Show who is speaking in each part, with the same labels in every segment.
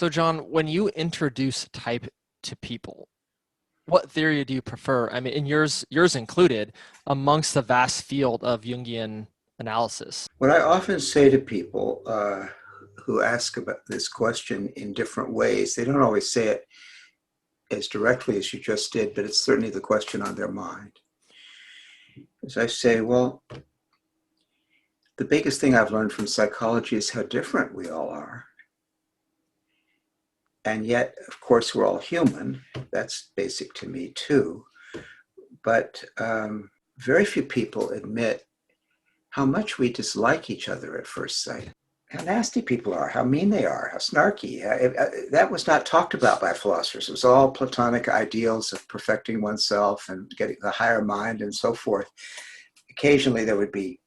Speaker 1: So, John, when you introduce type to people, what theory do you prefer? I mean, and yours included, amongst the vast field of Jungian analysis.
Speaker 2: What I often say to people who ask about this question in different ways, they don't always say it as directly as you just did, but it's certainly the question on their mind. As I say, well, the biggest thing I've learned from psychology is how different we all are. And yet, of course, we're all human. That's basic to me too. But very few people admit how much we dislike each other at first sight. How nasty people are, how mean they are, how snarky. That was not talked about by philosophers. It was all Platonic ideals of perfecting oneself and getting the higher mind and so forth. Occasionally there would be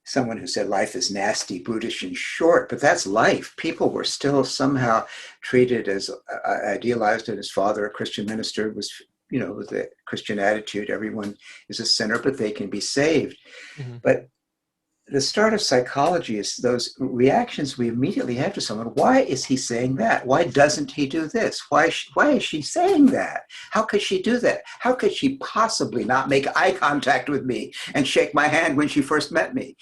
Speaker 2: someone who said life is nasty, brutish, and short, but that's life. People were still somehow treated as idealized, and his father, a Christian minister, was, with the Christian attitude, everyone is a sinner, but they can be saved. Mm-hmm. But the start of psychology is those reactions we immediately have to someone. Why is he saying that? Why doesn't he do this? Why is she saying that? How could she do that? How could she possibly not make eye contact with me and shake my hand when she first met me?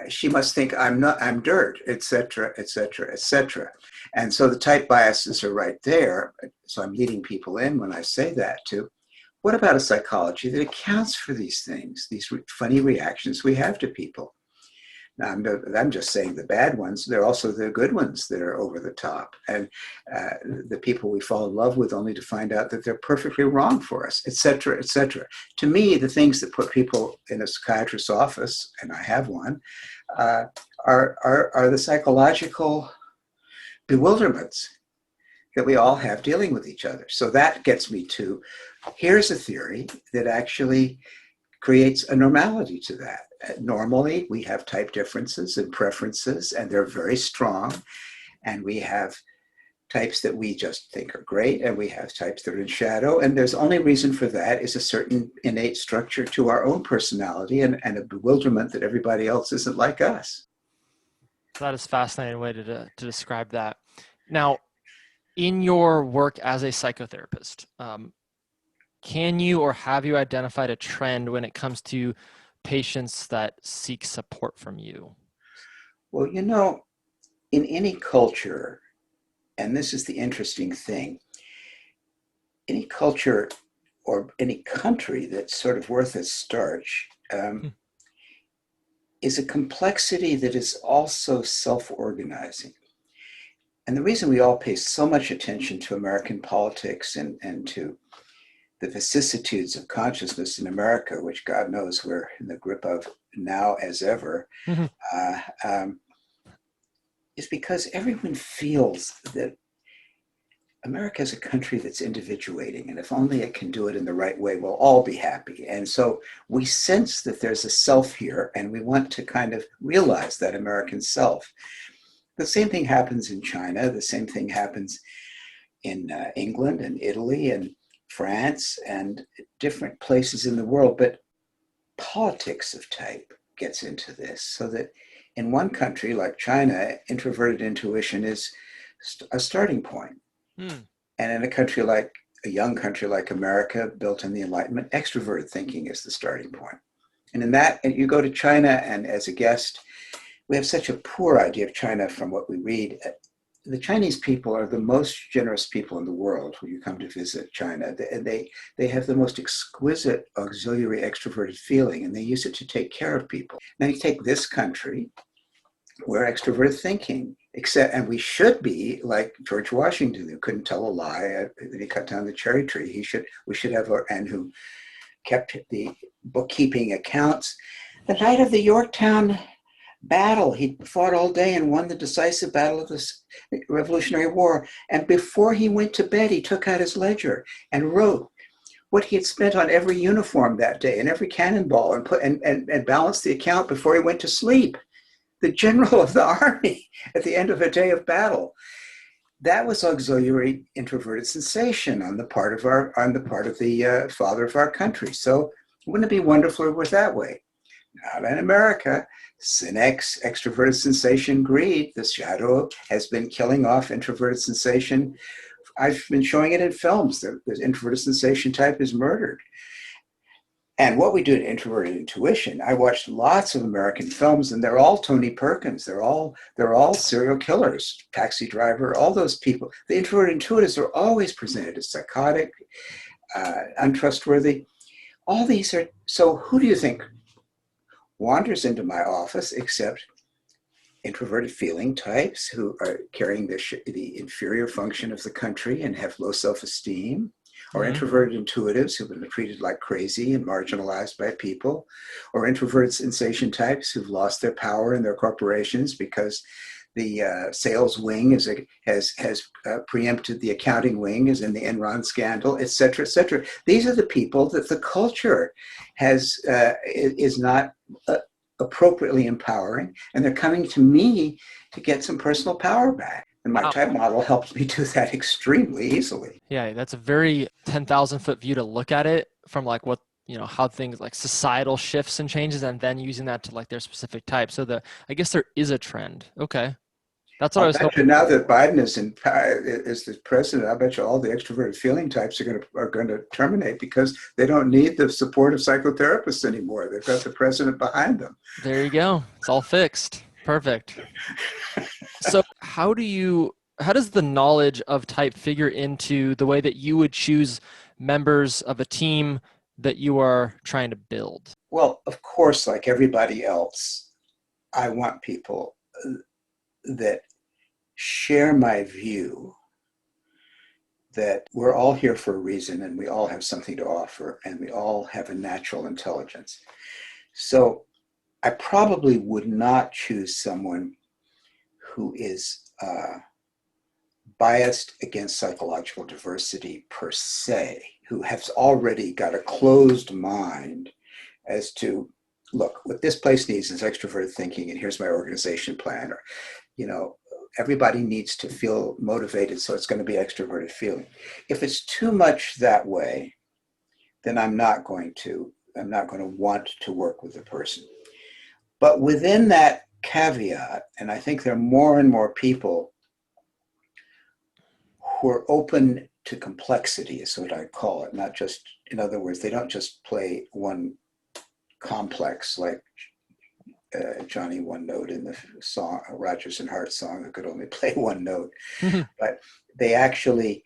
Speaker 2: She must think I'm dirt, etc., etc., etc. And so the type biases are right there. So I'm leading people in when I say that too. What about a psychology that accounts for these things, these funny reactions we have to people? Now, I'm just saying the bad ones. There are also the good ones that are over the top. And the people we fall in love with only to find out that they're perfectly wrong for us, et cetera, et cetera. To me, the things that put people in a psychiatrist's office, and I have one, are the psychological bewilderments that we all have dealing with each other. So that gets me to, here's a theory that actually creates a normality to that. Normally, we have type differences and preferences, and they're very strong. And we have types that we just think are great, and we have types that are in shadow. And there's only reason for that is a certain innate structure to our own personality and a bewilderment that everybody else isn't like us.
Speaker 1: That is a fascinating way to describe that. Now, in your work as a psychotherapist, can you or have you identified a trend when it comes to patients that seek support from you?
Speaker 2: Well, in any culture, and this is the interesting thing, any culture or any country that's sort of worth its starch is a complexity that is also self-organizing. And the reason we all pay so much attention to American politics and to the vicissitudes of consciousness in America, which God knows we're in the grip of now as ever, is because everyone feels that America is a country that's individuating, and if only it can do it in the right way, we'll all be happy. And so we sense that there's a self here, and we want to kind of realize that American self. The same thing happens in China. The same thing happens in England and Italy and France and different places in the world. But politics of type gets into this, so that in one country like China, introverted intuition is a starting point. And in a young country like America, built on the Enlightenment, extroverted thinking is the starting point. And in that, and you go to China, and as a guest, we have such a poor idea of China from what we read. The Chinese people are the most generous people in the world when you come to visit China. They have the most exquisite auxiliary extroverted feeling, and they use it to take care of people. Now you take this country, we're extroverted thinking, and we should be like George Washington, who couldn't tell a lie. He cut down the cherry tree. We should have, and who kept the bookkeeping accounts. The night of the Yorktown battle, he fought all day and won the decisive battle of the Revolutionary War. And before he went to bed, he took out his ledger and wrote what he had spent on every uniform that day and every cannonball, and balanced the account before he went to sleep. The general of the army at the end of a day of battle. That was auxiliary introverted sensation on the part of the father of our country. So wouldn't it be wonderful if it were that way? Not in America. Synex, extroverted sensation, greed. The shadow has been killing off introverted sensation. I've been showing it in films. The introverted sensation type is murdered. And what we do in introverted intuition, I watched lots of American films, and they're all Tony Perkins. They're all serial killers, Taxi Driver, all those people. The introverted intuitives are always presented as psychotic, untrustworthy. All these are, so who do you think wanders into my office except introverted feeling types who are carrying the inferior function of the country and have low self-esteem, or introverted intuitives who've been treated like crazy and marginalized by people, or introverted sensation types who've lost their power in their corporations because the sales wing has preempted the accounting wing, as in the Enron scandal, et cetera, et cetera. These are the people that the culture is not appropriately empowering, and they're coming to me to get some personal power back. And my type model helps me do that extremely easily.
Speaker 1: Yeah, that's a very 10,000 foot view to look at it from like what, how things like societal shifts and changes, and then using that to like their specific type. So I guess there is a trend. Okay. That's what I was hoping.
Speaker 2: Now that Biden is the president, I bet you all the extroverted feeling types are going to terminate because they don't need the support of psychotherapists anymore. They've got the president behind them.
Speaker 1: There you go. It's all fixed. Perfect. So how does the knowledge of type figure into the way that you would choose members of a team that you are trying to build?
Speaker 2: Well, of course, like everybody else, I want people that share my view that we're all here for a reason, and we all have something to offer, and we all have a natural intelligence. So I probably would not choose someone who is biased against psychological diversity per se, who has already got a closed mind as to, look, what this place needs is extroverted thinking, and here's my organization plan. Or, everybody needs to feel motivated, so it's going to be extroverted feeling. If it's too much that way, then I'm not going to want to work with the person. But within that caveat, and I think there are more and more people who are open to complexity, is what I call it. Not just, in other words, they don't just play one complex like Johnny One Note in the song, Rodgers and Hart song, that could only play one note. But they actually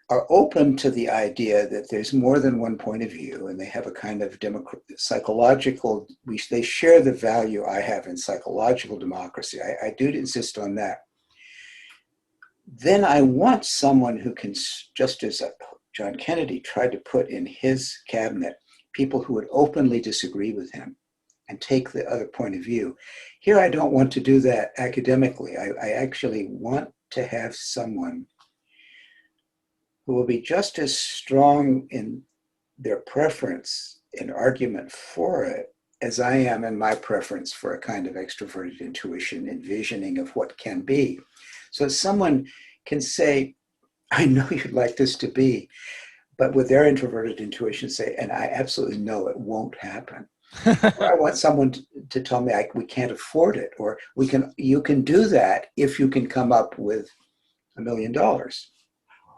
Speaker 2: are open to the idea that there's more than one point of view, and they have a kind of psychological, they share the value I have in psychological democracy. I do insist on that. Then I want someone who can, just as John Kennedy tried to put in his cabinet, people who would openly disagree with him and take the other point of view. Here, I don't want to do that academically. I actually want to have someone who will be just as strong in their preference and argument for it as I am in my preference for a kind of extroverted intuition, envisioning of what can be. So someone can say, I know you'd like this to be, but with their introverted intuition say, and I absolutely know it won't happen. Or I want someone to tell me we can't afford it, or you can do that if you can come up with $1 million,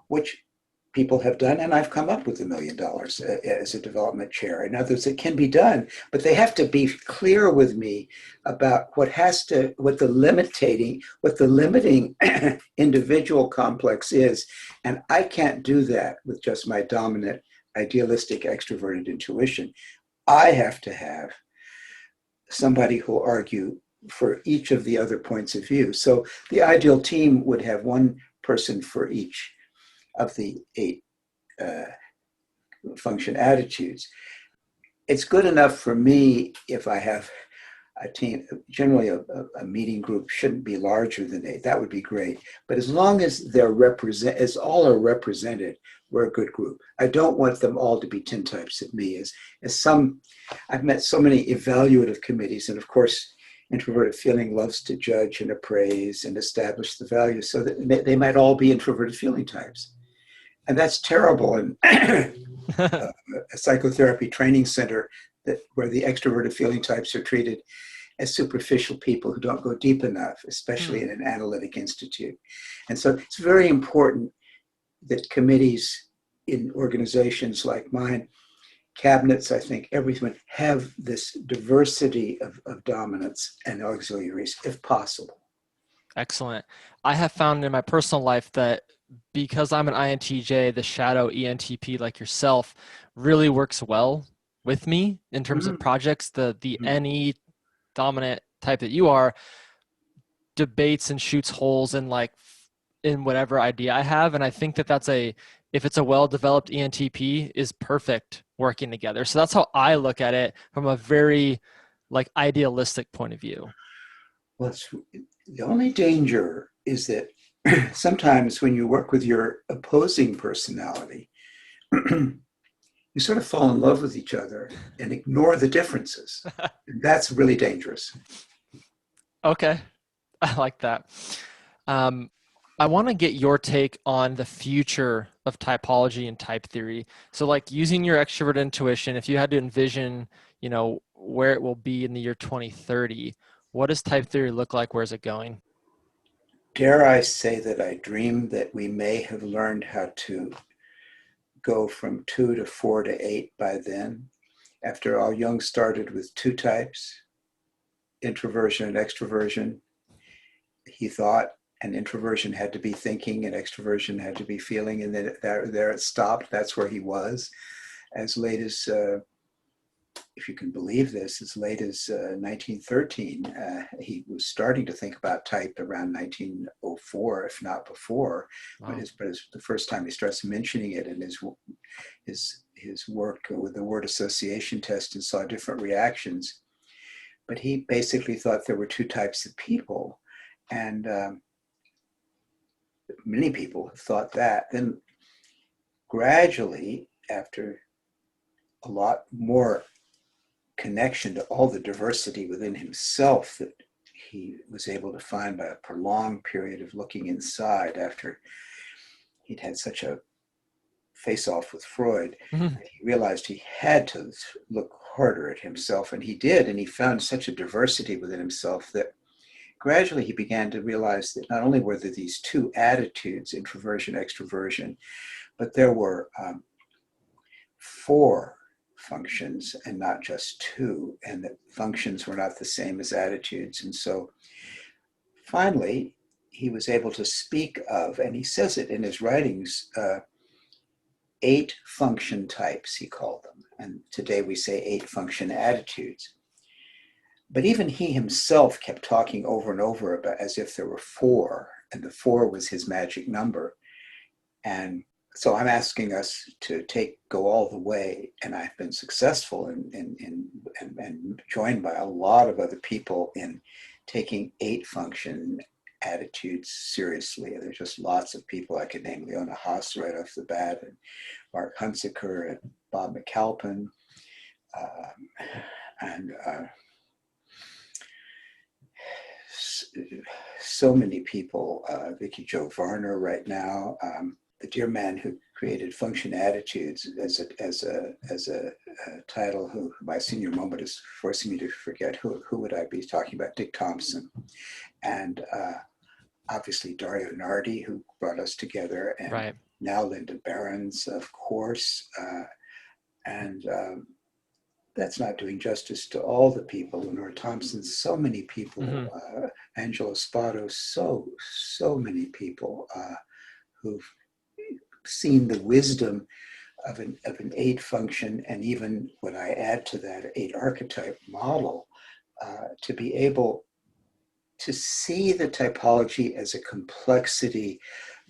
Speaker 2: which people have done, and I've come up with $1 million as a development chair. In other words, it can be done, but they have to be clear with me about what the limiting individual complex is, and I can't do that with just my dominant, idealistic, extroverted intuition. I have to have somebody who will argue for each of the other points of view. So the ideal team would have one person for each of the 8 function attitudes. It's good enough for me if I have a team. Generally, a meeting group shouldn't be larger than 8. That would be great. But as long as as all are represented, we're a good group. I don't want them all to be tintypes of me. I've met so many evaluative committees, and of course, introverted feeling loves to judge and appraise and establish the values, so that they might all be introverted feeling types. And that's terrible. And a psychotherapy training center, that where the extroverted feeling types are treated as superficial people who don't go deep enough, especially in an analytic institute. And so it's very important that committees in organizations like mine, cabinets, I think, everyone have this diversity of dominants and auxiliaries if possible.
Speaker 1: Excellent. I have found in my personal life that because I'm an INTJ, the shadow ENTP like yourself really works well with me in terms of
Speaker 2: Mm-hmm.
Speaker 1: projects. The NE dominant type that you are debates and shoots holes in like in whatever idea I have, and I think that that's if it's a well-developed ENTP is perfect working together. So that's how I look at it from a very like idealistic point of view.
Speaker 2: Well, the only danger is that sometimes when you work with your opposing personality, you sort of fall in love with each other and ignore the differences. That's really dangerous.
Speaker 1: Okay, I like that. Um, I want to get your take on the future of typology and type theory. So, like using your extrovert intuition, if you had to envision, where it will be in the year 2030, what does type theory look like? Where's it going?
Speaker 2: Dare I say that I dream that we may have learned how to go from 2 to 4 to 8 by then. After all, Jung started with 2 types, introversion and extroversion. He thought an introversion had to be thinking and extroversion had to be feeling, and then there it stopped. That's where he was. As late as, if you can believe this, as late as 1913, he was starting to think about type around 1904, if not before. Wow. But it's the first time he starts mentioning it in his work with the word association test and saw different reactions. But he basically thought there were 2 types of people. And many people have thought that. Then gradually, after a lot more connection to all the diversity within himself that he was able to find by a prolonged period of looking inside after he'd had such a face-off with Freud, he realized he had to look harder at himself, and he did, and he found such a diversity within himself that gradually he began to realize that not only were there these 2 attitudes, introversion, extroversion, but there were 4 functions and not just 2, and that functions were not the same as attitudes. And so finally, he was able to speak of, and he says it in his writings, 8 function types, he called them. And today we say 8 function attitudes. But even he himself kept talking over and over about as if there were 4, and the 4 was his magic number. And so I'm asking us to go all the way, and I've been successful and joined by a lot of other people in taking 8 function attitudes seriously. There's just lots of people. I could name Leona Haas right off the bat, and Mark Hunziker, and Bob McAlpin, and so many people, Vicky Jo Varner right now, the dear man who created Function Attitudes as a title, who my senior moment is forcing me to forget who would I be talking about, Dick Thompson, and obviously Dario Nardi, who brought us together, and right. Now Linda Behrens, of course, and that's not doing justice to all the people. Lenore Thompson, so many people, Angela Spotto, so many people who've seen the wisdom of an 8 function, and even when I add to that 8 archetype model, to be able to see the typology as a complexity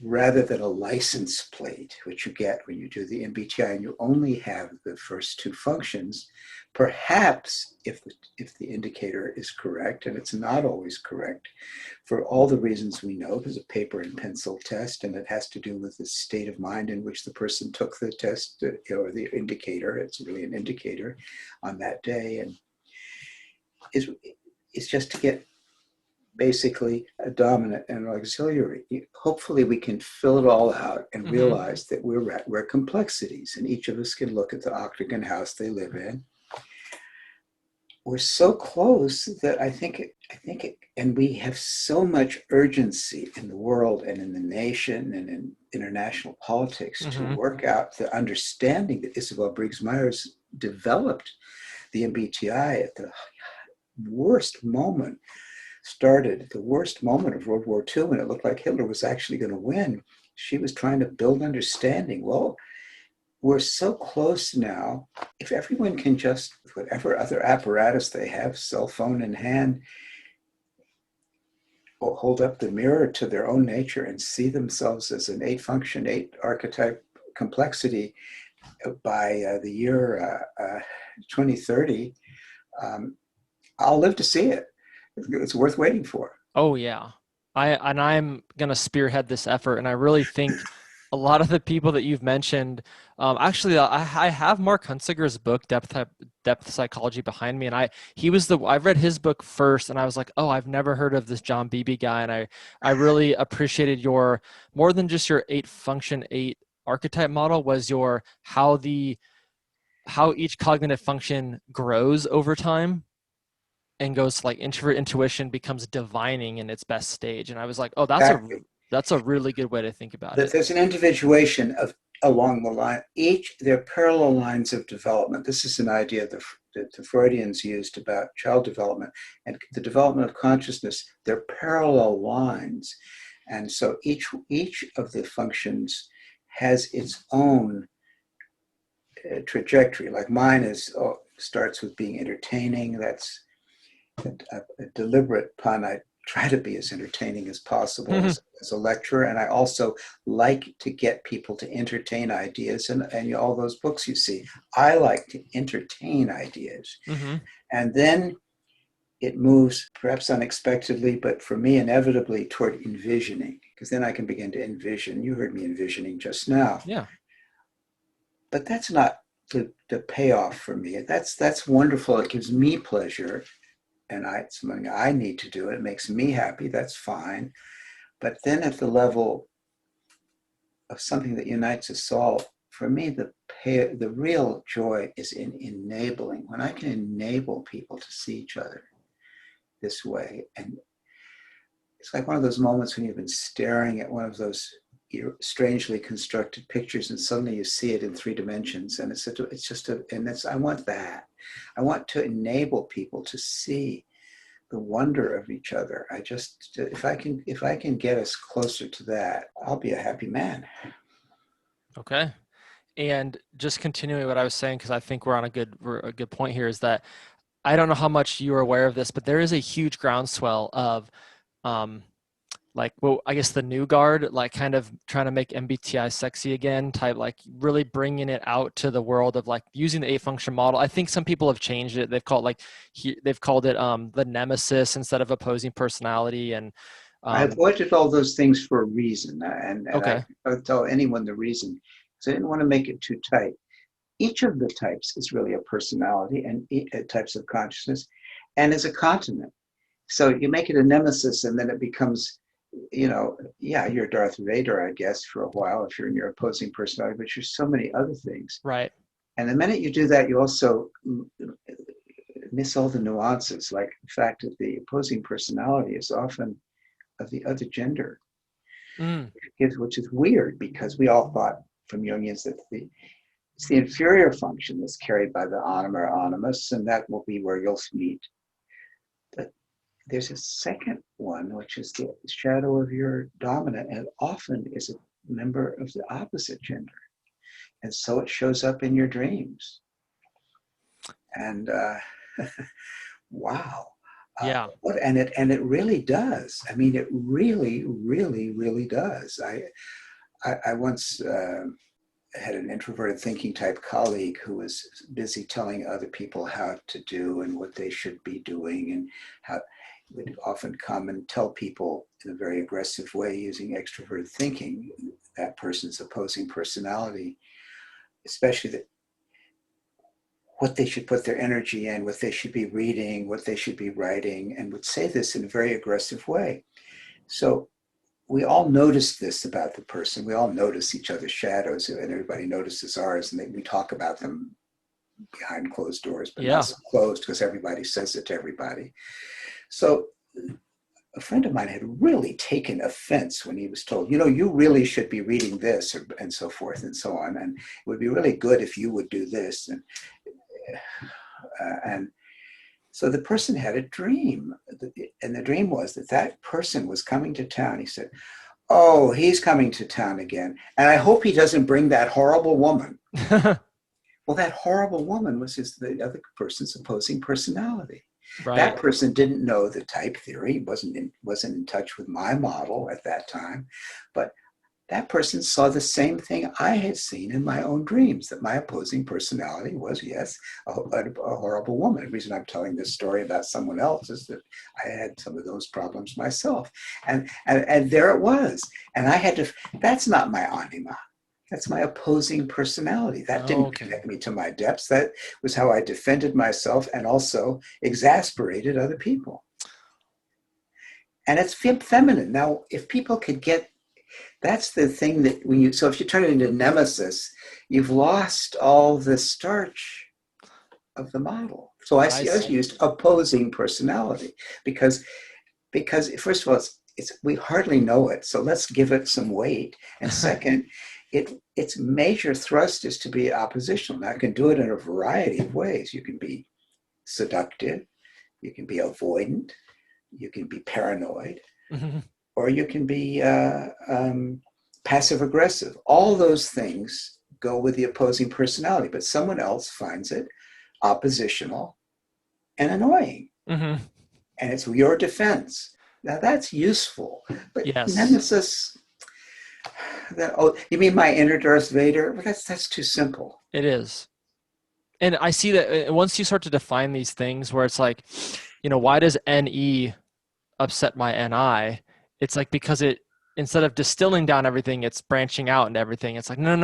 Speaker 2: rather than a license plate, which you get when you do the MBTI and you only have the first 2 functions. Perhaps if the indicator is correct, and it's not always correct for all the reasons we know, there's a paper and pencil test, and it has to do with the state of mind in which the person took the test, or the indicator. It's really an indicator on that day, and it's just to get basically a dominant and an auxiliary. Hopefully we can fill it all out and realize that we're complexities, and each of us can look at the octagon house they live in we're so close that and we have so much urgency in the world and in the nation and in international politics to
Speaker 1: Mm-hmm.
Speaker 2: work out the understanding that Isabel Briggs Myers developed the MBTI at the worst moment, started at the worst moment of World War II when it looked like Hitler was actually going to win. She was trying to build understanding. Well, we're so close now. If everyone can just, whatever other apparatus they have, cell phone in hand, or hold up the mirror to their own nature and see themselves as an 8-function, 8-archetype complexity by the year 2030, I'll live to see it. It's worth waiting for.
Speaker 1: Oh yeah. I'm gonna spearhead this effort, and I really think a lot of the people that you've mentioned, actually, I have Mark Hunsiker's book, Depth Psychology, behind me, and I've read his book first, and I was like, oh, I've never heard of this John Beebe guy, and I really appreciated your more than just your 8-function 8 archetype model was your how each cognitive function grows over time and goes to like introvert intuition becomes divining in its best stage. And I was like, oh,
Speaker 2: Exactly.
Speaker 1: that's a really good way to think about
Speaker 2: That
Speaker 1: it.
Speaker 2: there's an individuation of along the line. They're parallel lines of development. This is an idea that the Freudians used about child development and the development of consciousness. They're parallel lines. And so each of the functions has its own trajectory. Like mine starts with being entertaining. That's a deliberate pun. I try to be as entertaining as possible as a lecturer, and I also like to get people to entertain ideas, and all those books you see. I like to entertain ideas,
Speaker 1: Mm-hmm.
Speaker 2: and then it moves perhaps unexpectedly, but for me inevitably toward envisioning, because then I can begin to envision. You heard me envisioning just now,
Speaker 1: Yeah.
Speaker 2: but that's not the payoff for me. That's wonderful. It gives me pleasure, and it's something I need to do. It makes me happy. That's fine. But then at the level of something that unites us all, for me, the real joy is in enabling. When I can enable people to see each other this way, and it's like one of those moments when you've been staring at one of those strangely constructed pictures, and suddenly you see it in 3 dimensions, and I want that. I want to enable people to see the wonder of each other. If I can get us closer to that, I'll be a happy man.
Speaker 1: Okay. And just continuing what I was saying, because I think we're on a good point here, is that I don't know how much you are aware of this, but there is a huge groundswell of um, like, well, I guess the new guard, like kind of trying to make MBTI sexy again, type like really bringing it out to the world of like using the 8-function model. I think some people have changed it. They've called it the nemesis instead of opposing personality. And
Speaker 2: I
Speaker 1: um,
Speaker 2: avoided all those things for a reason, and I
Speaker 1: okay,
Speaker 2: can tell anyone the reason, because I didn't want to make it too tight. Each of the types is really a personality and types of consciousness, and is a continent. So you make it a nemesis, and then it becomes, yeah, you're Darth Vader, I guess, for a while if you're in your opposing personality, but you're so many other things.
Speaker 1: right.
Speaker 2: And the minute you do that, you also miss all the nuances, like the fact that the opposing personality is often of the other gender,
Speaker 1: Mm,
Speaker 2: which is weird because we all thought from Jungians that it's the inferior function that's carried by the anima or animus, and that will be where you'll meet. But there's a second one, which is the shadow of your dominant, and often is a member of the opposite gender. And so it shows up in your dreams. And wow.
Speaker 1: yeah.
Speaker 2: And it really does. I mean, it really, really, really does. I once had an introverted thinking type colleague who was busy telling other people how to do and what they should be doing, and how would often come and tell people in a very aggressive way using extroverted thinking, that person's opposing personality, especially that what they should put their energy in, what they should be reading, what they should be writing, and would say this in a very aggressive way. So we all notice this about the person. We all notice each other's shadows, and everybody notices ours, and we talk about them behind closed doors, but not
Speaker 1: Yeah.
Speaker 2: so closed because everybody says it to everybody. So a friend of mine had really taken offense when he was told, you really should be reading this, and so forth and so on. And it would be really good if you would do this. And so the person had a dream. And the dream was that person was coming to town. He said, oh, he's coming to town again. And I hope he doesn't bring that horrible woman. Well, that horrible woman was the other person's opposing personality.
Speaker 1: Right.
Speaker 2: That person didn't know the type theory, wasn't in touch with my model at that time, but that person saw the same thing I had seen in my own dreams, that my opposing personality was, yes, a horrible woman. The reason I'm telling this story about someone else is that I had some of those problems myself. And there it was. And I had to, that's not my anima. That's my opposing personality. That didn't connect me to my depths. That was how I defended myself and also exasperated other people. And it's feminine. Now, if people could get, that's the thing that so if you turn it into nemesis, you've lost all the starch of the model. So I used opposing personality because first of all, we hardly know it. So let's give it some weight. And second, its major thrust is to be oppositional. Now, I can do it in a variety of ways. You can be seductive, you can be avoidant, you can be paranoid, or you can be passive aggressive. All those things go with the opposing personality, but someone else finds it oppositional and annoying. And it's your defense. Now that's useful, but nemesis. You mean my inner Darth Vader? Well, that's too simple.
Speaker 1: It is. And I see that once you start to define these things where it's like, why does NE upset my NI? It's like because instead of distilling down everything, it's branching out into everything. It's like, no,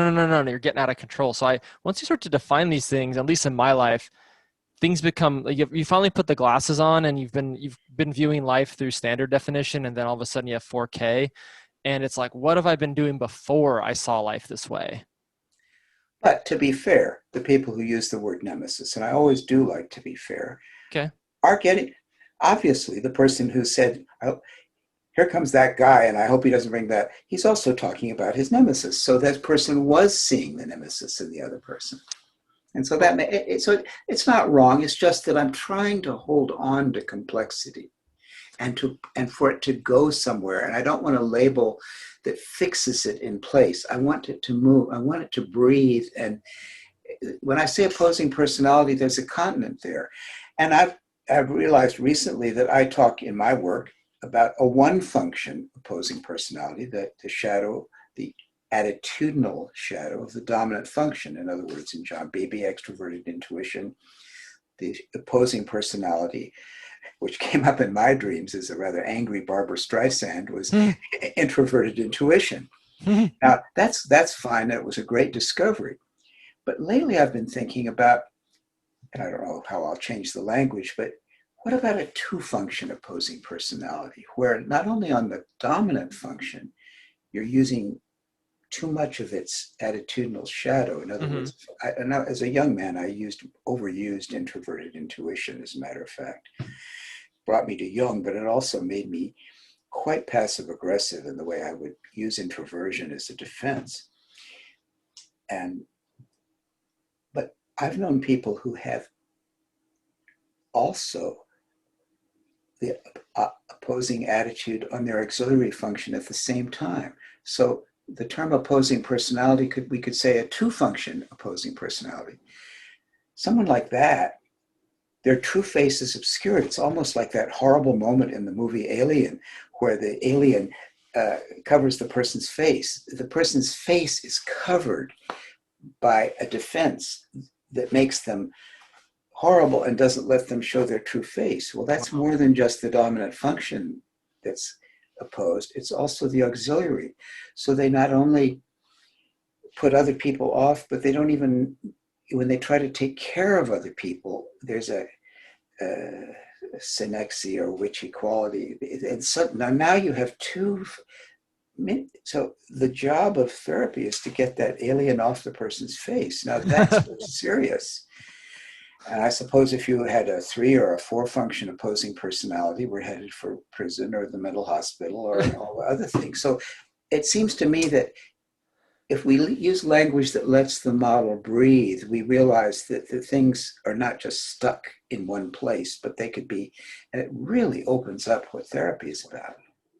Speaker 1: you're getting out of control. So once you start to define these things, at least in my life, things become, you finally put the glasses on and you've been viewing life through standard definition, and then all of a sudden you have 4K. And it's like, what have I been doing before I saw life this way?
Speaker 2: But to be fair, the people who use the word nemesis, and I always do like to be fair, are getting, obviously, the person who said, oh, here comes that guy, and I hope he doesn't bring that, he's also talking about his nemesis. So that person was seeing the nemesis in the other person. And so so it's not wrong. It's just that I'm trying to hold on to complexity. And for it to go somewhere. And I don't want a label that fixes it in place. I want it to move. I want it to breathe. And when I say opposing personality, there's a continent there. And I've realized recently that I talk in my work about a one function opposing personality, the shadow, the attitudinal shadow of the dominant function. In other words, in John Beebe, extroverted intuition, the opposing personality, which came up in my dreams as a rather angry Barbara Streisand, was introverted intuition. Now, that's fine. It was a great discovery. But lately I've been thinking about, and I don't know how I'll change the language, but what about a two-function opposing personality, where not only on the dominant function, you're using too much of its attitudinal shadow. In other words, as a young man, I overused introverted intuition, as a matter of fact. Brought me to Jung, but it also made me quite passive aggressive in the way I would use introversion as a defense. But I've known people who have also the opposing attitude on their auxiliary function at the same time. So the term opposing personality, we could say a two-function opposing personality. Someone like that, their true face is obscured. It's almost like that horrible moment in the movie Alien, where the alien covers the person's face. The person's face is covered by a defense that makes them horrible and doesn't let them show their true face. Well, that's more than just the dominant function that's opposed. It's also the auxiliary. So they not only put other people off, but they don't even, when they try to take care of other people, there's a synexia or witchy quality. And so now you have two. So the job of therapy is to get that alien off the person's face. Now that's serious. And I suppose if you had a 3 or a 4 function opposing personality, we're headed for prison or the mental hospital or all the other things. So it seems to me that if we use language that lets the model breathe, we realize that the things are not just stuck in one place, but they could be, and it really opens up what therapy is about.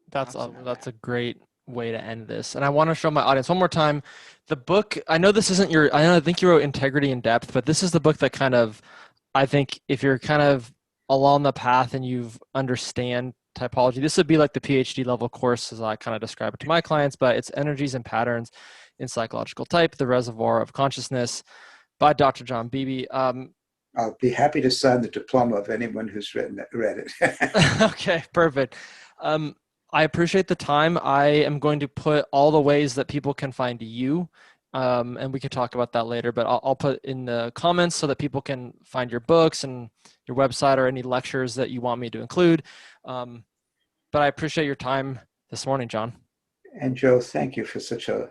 Speaker 1: That's a great way to end this. And I want to show my audience one more time the book. I know this isn't your, I think you wrote Integrity in Depth, but this is the book that kind of, I think if you're kind of along the path and you've understand typology, this would be like the PhD level course as I kind of describe it to my clients, but it's Energies and Patterns in Psychological Type, The Reservoir of Consciousness by Dr. John Beebe.
Speaker 2: I'll be happy to sign the diploma of anyone who's read it.
Speaker 1: Okay, perfect. I appreciate the time. I am going to put all the ways that people can find you, and we can talk about that later, but I'll put in the comments so that people can find your books and your website or any lectures that you want me to include. But I appreciate your time this morning, John.
Speaker 2: And Joe, thank you for such a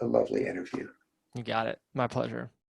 Speaker 2: lovely interview.
Speaker 1: You got it. My pleasure.